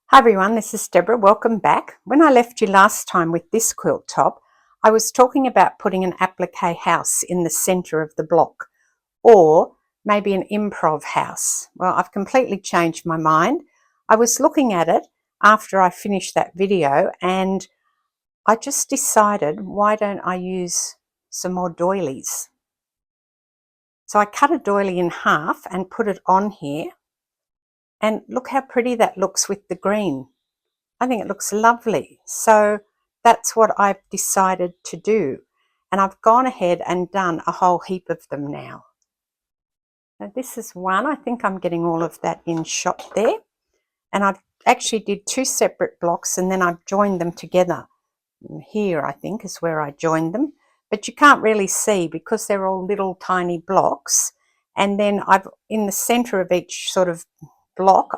Hi everyone, this is Deborah. Welcome back. When I left you last time with this quilt top, I was talking about putting an applique house in the center of the block, or maybe an improv house. Well, I've completely changed my mind. I was looking at it after I finished that video and I just decided, why don't I use some more doilies? So I cut a doily in half and put it on here, and look how pretty that looks with the green. I think it looks lovely. So that's what I've decided to do. And I've gone ahead and done a whole heap of them now. Now this is one. I think I'm getting all of that in shot there. And I've actually did two separate blocks and then I've joined them together. Here I think is where I joined them. But you can't really see because they're all little tiny blocks. And then in the center of each sort of block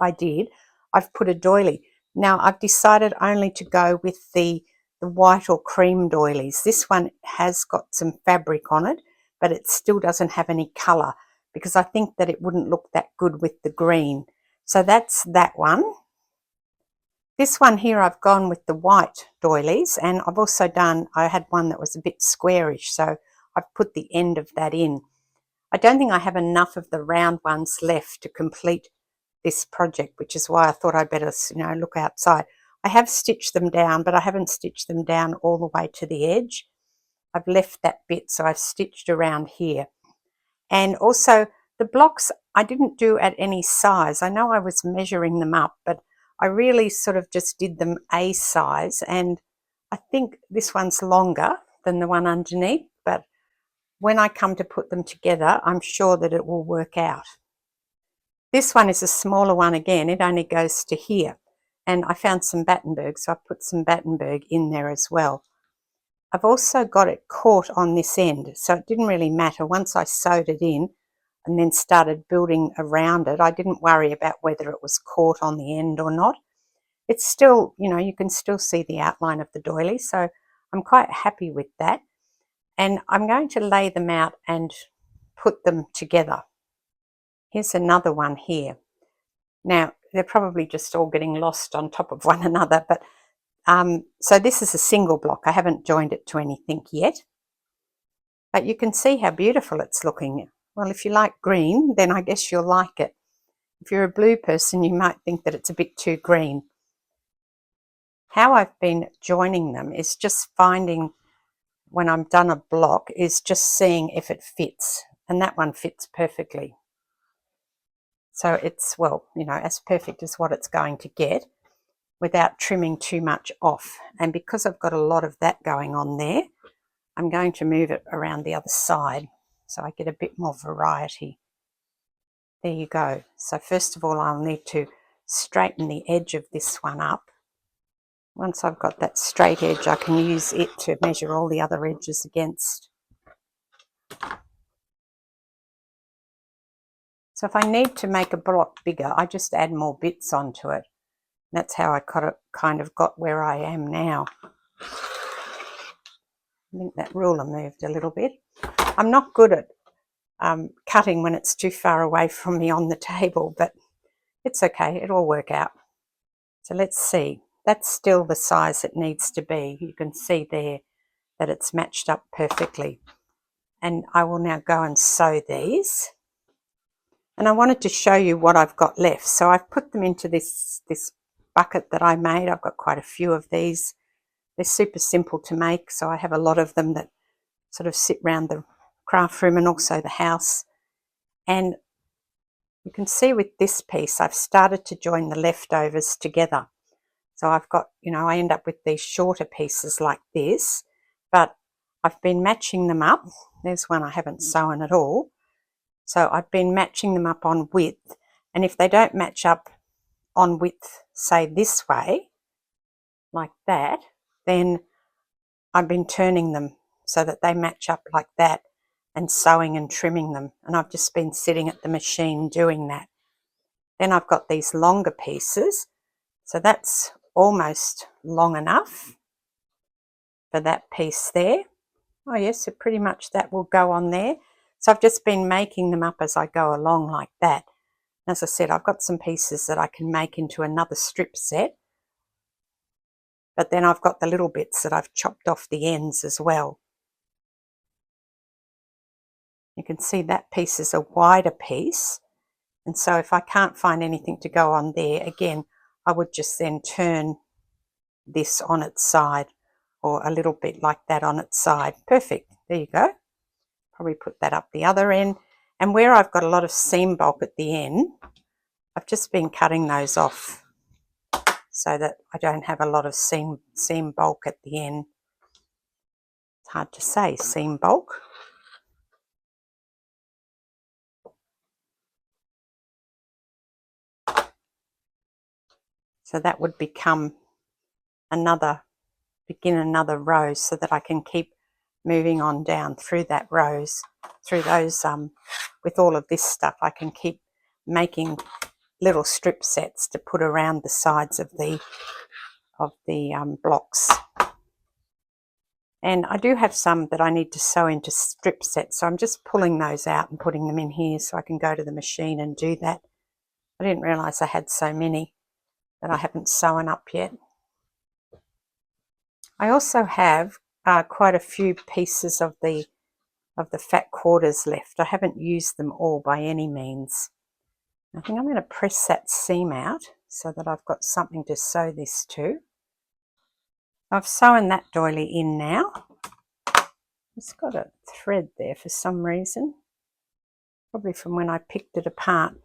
I've put a doily. Now I've decided only to go with the white or cream doilies. This one has got some fabric on it, but it still doesn't have any colour because I think that it wouldn't look that good with the green. So that's that one. This one here I've gone with the white doilies, and I've also I had one that was a bit squarish, so I've put the end of that in. I don't think I have enough of the round ones left to complete this project, which is why I thought I'd better, look outside. I have stitched them down, but I haven't stitched them down all the way to the edge. I've left that bit, so I've stitched around here. And also the blocks I didn't do at any size. I know I was measuring them up, but I really sort of just did them a size, and I think this one's longer than the one underneath, but when I come to put them together, I'm sure that it will work out. This one is a smaller one again. It only goes to here. And I found some Battenberg, so I put some Battenberg in there as well. I've also got it caught on this end, so it didn't really matter. Once I sewed it in and then started building around it, I didn't worry about whether it was caught on the end or not. It's still, you can still see the outline of the doily, so I'm quite happy with that. And I'm going to lay them out and put them together. Here's another one here. Now, they're probably just all getting lost on top of one another, but so this is a single block. I haven't joined it to anything yet, but you can see how beautiful it's looking. Well, if you like green, then I guess you'll like it. If you're a blue person, you might think that it's a bit too green. How I've been joining them is just finding, when I'm done a block, is just seeing if it fits, and that one fits perfectly. So it's, well, as perfect as what it's going to get without trimming too much off. And because I've got a lot of that going on there, I'm going to move it around the other side so I get a bit more variety. There you go. So first of all, I'll need to straighten the edge of this one up. Once I've got that straight edge, I can use it to measure all the other edges against. So if I need to make a block bigger, I just add more bits onto it. That's how I kind of got where I am now. I think that ruler moved a little bit. I'm not good at cutting when it's too far away from me on the table, but it's okay, it'll work out. So let's see. That's still the size it needs to be. You can see there that it's matched up perfectly. And I will now go and sew these. And I wanted to show you what I've got left. So I've put them into this bucket that I made. I've got quite a few of these. They're super simple to make, so I have a lot of them that sort of sit around the craft room and also the house. And you can see with this piece, I've started to join the leftovers together. So I've got, I end up with these shorter pieces like this, but I've been matching them up. There's one I haven't sewn at all. So I've been matching them up on width, and if they don't match up on width, say this way, like that, then I've been turning them so that they match up like that and sewing and trimming them, and I've just been sitting at the machine doing that. Then I've got these longer pieces, so that's almost long enough for that piece there. Oh yes, so pretty much that will go on there. So I've just been making them up as I go along like that. As I said, I've got some pieces that I can make into another strip set, but then I've got the little bits that I've chopped off the ends as well. You can see that piece is a wider piece, and so if I can't find anything to go on there, again, I would just then turn this on its side, or a little bit like that on its side. Perfect, there you go. Probably put that up the other end, and where I've got a lot of seam bulk at the end, I've just been cutting those off so that I don't have a lot of seam bulk at the end. It's hard to say, seam bulk. So that would become begin another row, so that I can keep moving on down through that rows, through those, with all of this stuff, I can keep making little strip sets to put around the sides of the blocks. And I do have some that I need to sew into strip sets, so I'm just pulling those out and putting them in here so I can go to the machine and do that. I didn't realise I had so many that I haven't sewn up yet. I also have quite a few pieces of the fat quarters left. I haven't used them all by any means. I think I'm going to press that seam out so that I've got something to sew this to. I've sewn that doily in now. It's got a thread there for some reason, probably from when I picked it apart.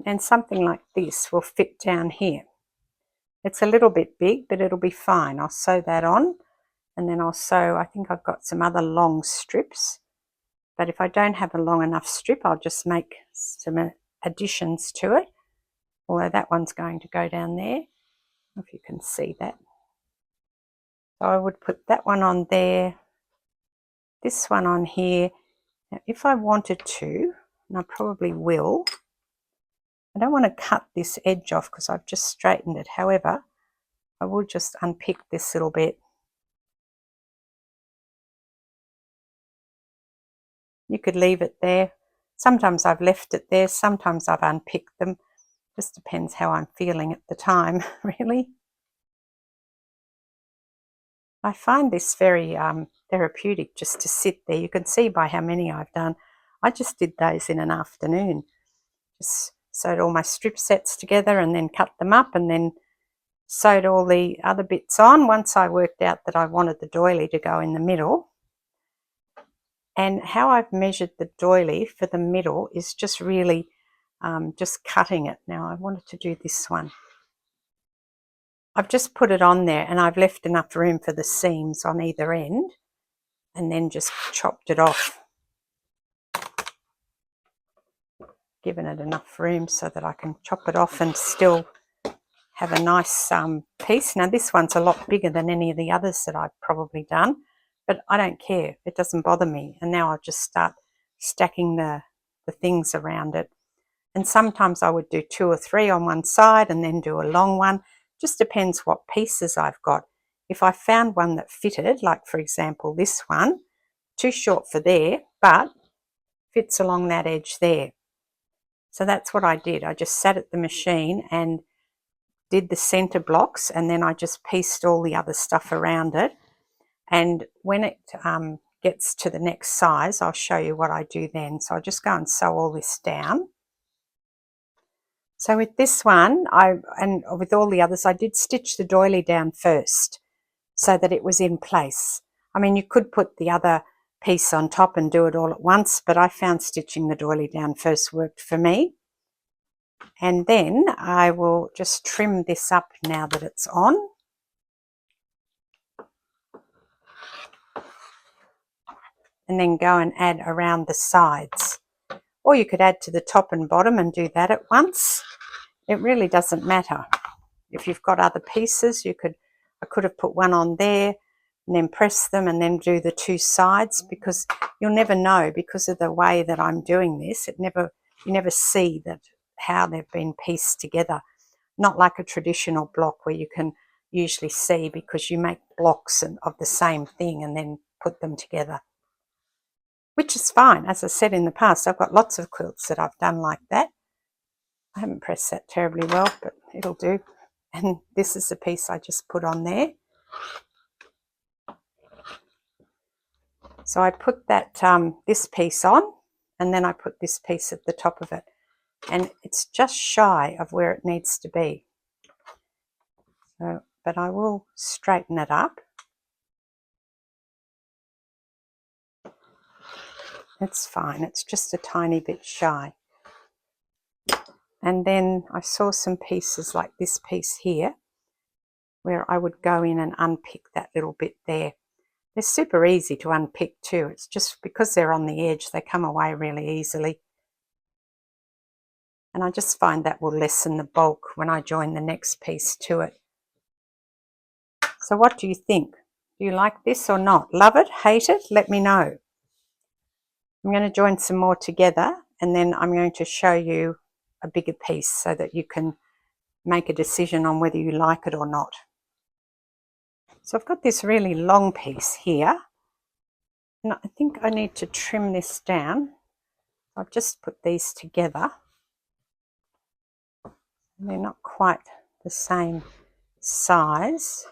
And something like this will fit down here. It's a little bit big, but it'll be fine. I'll sew that on, and then I'll sew, I think I've got some other long strips, but if I don't have a long enough strip, I'll just make some additions to it, although that one's going to go down there. I don't know if you can see that. So I would put that one on there, this one on here. Now, if I wanted to, and I probably will, I don't want to cut this edge off because I've just straightened it. However, I will just unpick this little bit. You could leave it there. Sometimes I've left it there, sometimes I've unpicked them. Just depends how I'm feeling at the time, really. I find this very therapeutic just to sit there. You can see by how many I've done. I just did those in an afternoon. Just sewed all my strip sets together and then cut them up, and then sewed all the other bits on once I worked out that I wanted the doily to go in the middle. And how I've measured the doily for the middle is just really just cutting it. Now I wanted to do this one. I've just put it on there and I've left enough room for the seams on either end, and then just chopped it off, given it enough room so that I can chop it off and still have a nice piece. Now this one's a lot bigger than any of the others that I've probably done, but I don't care, it doesn't bother me. And now I'll just start stacking the things around it. And sometimes I would do 2 or 3 on one side and then do a long one. Just depends what pieces I've got. If I found one that fitted, like for example this one, too short for there, but fits along that edge there. So that's what I did. I just sat at the machine and did the center blocks, and then I just pieced all the other stuff around it. And when it gets to the next size, I'll show you what I do then. So I'll just go and sew all this down. So with this one, and with all the others, I did stitch the doily down first so that it was in place. I mean, you could put the other piece on top and do it all at once, but I found stitching the doily down first worked for me. And then I will just trim this up now that it's on. And then go and add around the sides or you could add to the top and bottom and do that at once. It really doesn't matter. If you've got other pieces, I could have put one on there and then press them and then do the two sides, because you'll never know, because of the way that I'm doing this, you never see how they've been pieced together. Not like a traditional block where you can usually see, because you make blocks of the same thing and then put them together, which is fine. As I said in the past, I've got lots of quilts that I've done like that. I haven't pressed that terribly well, but it'll do. And this is the piece I just put on there. So I put that this piece on, and then I put this piece at the top of it, and it's just shy of where it needs to be. So, but I will straighten it up. It's fine, it's just a tiny bit shy. And then I saw some pieces like this piece here, where I would go in and unpick that little bit there. They're super easy to unpick too. It's just because they're on the edge, they come away really easily. And I just find that will lessen the bulk when I join the next piece to it. So what do you think? Do you like this or not? Love it? Hate it? Let me know. I'm going to join some more together, and then I'm going to show you a bigger piece so that you can make a decision on whether you like it or not. So I've got this really long piece here, and I think I need to trim this down. I've just put these together. They're not quite the same size.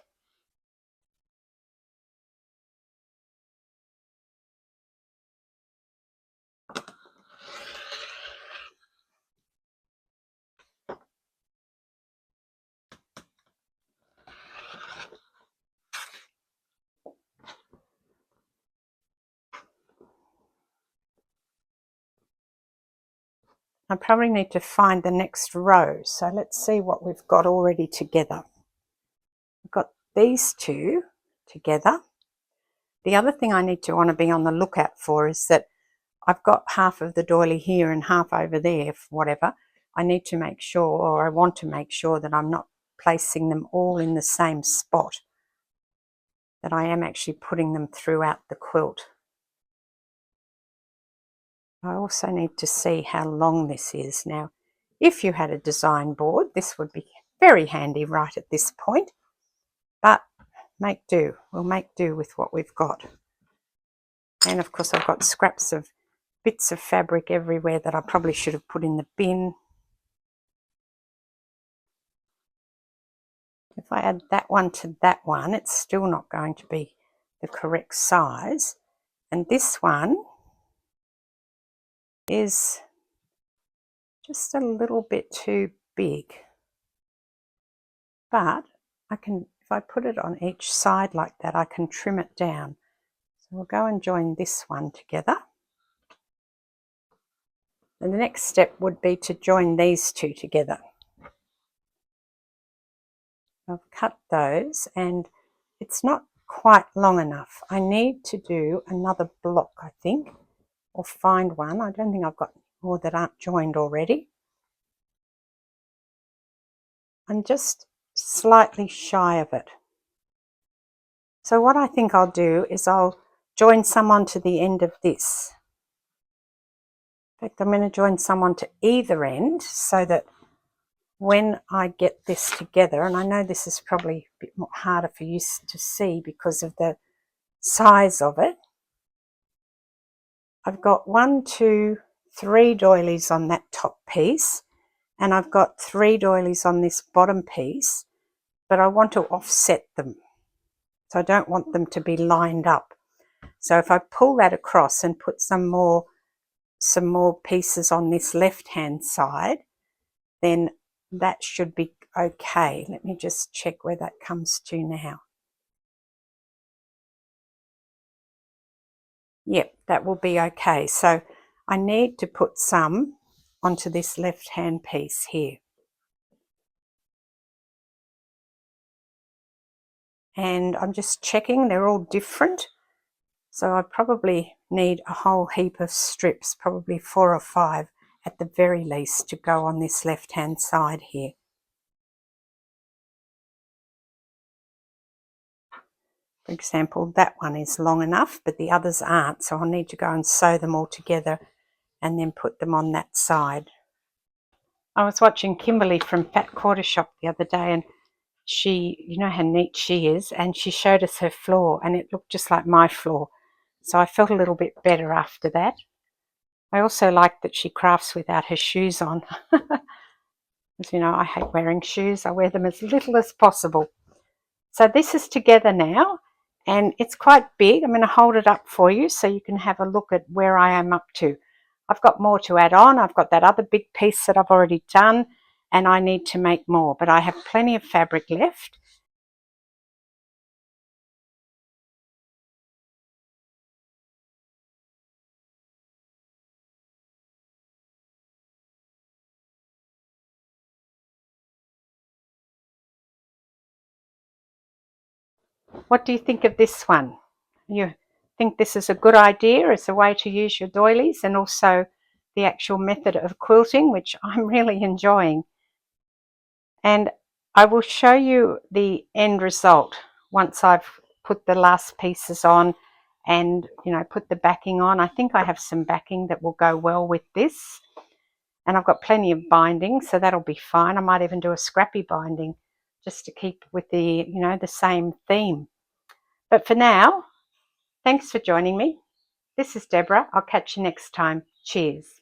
I probably need to find the next row. So let's see what we've got already together. We've got these two together. The other thing I need to want to be on the lookout for is that I've got half of the doily here and half over there, whatever. I need to make sure, or I want to make sure, that I'm not placing them all in the same spot, that I am actually putting them throughout the quilt. I also need to see how long this is. Now, if you had a design board, this would be very handy right at this point, but make do. We'll make do with what we've got. And of course I've got scraps of bits of fabric everywhere that I probably should have put in the bin. If I add that one to that one, it's still not going to be the correct size. And this one is just a little bit too big. But I can, if I put it on each side like that, I can trim it down. So we'll go and join this one together. And the next step would be to join these two together. I've cut those, and it's not quite long enough. I need to do another block, I think, or find one. I don't think I've got more that aren't joined already. I'm just slightly shy of it. So what I think I'll do is I'll join some onto the end of this. In fact, I'm going to join some onto either end so that when I get this together, and I know this is probably a bit more harder for you to see because of the size of it, I've got 1, 2, 3 doilies on that top piece, and I've got 3 doilies on this bottom piece, but I want to offset them. So I don't want them to be lined up. So if I pull that across and put some more pieces on this left hand side, then that should be okay. Let me just check where that comes to now. Yep, that will be okay. So I need to put some onto this left hand piece here. And I'm just checking, they're all different. So I probably need a whole heap of strips, probably 4 or 5 at the very least, to go on this left hand side here. For example, that one is long enough, but the others aren't, so I'll need to go and sew them all together and then put them on that side. I was watching Kimberly from Fat Quarter Shop the other day, and she, you know how neat she is, and she showed us her floor, and it looked just like my floor. So I felt a little bit better after that. I also like that she crafts without her shoes on. As you know, I hate wearing shoes. I wear them as little as possible. So this is together now, and it's quite big. I'm going to hold it up for you so you can have a look at where I am up to. I've got more to add on. I've got that other big piece that I've already done, and I need to make more, but I have plenty of fabric left. What do you think of this one? You think this is a good idea as a way to use your doilies, and also the actual method of quilting, which I'm really enjoying. And I will show you the end result once I've put the last pieces on and, you know, put the backing on. I think I have some backing that will go well with this, and I've got plenty of binding, so that'll be fine. I might even do a scrappy binding just to keep with the, you know, the same theme. But for now, thanks for joining me. This is Deborah. I'll catch you next time. Cheers.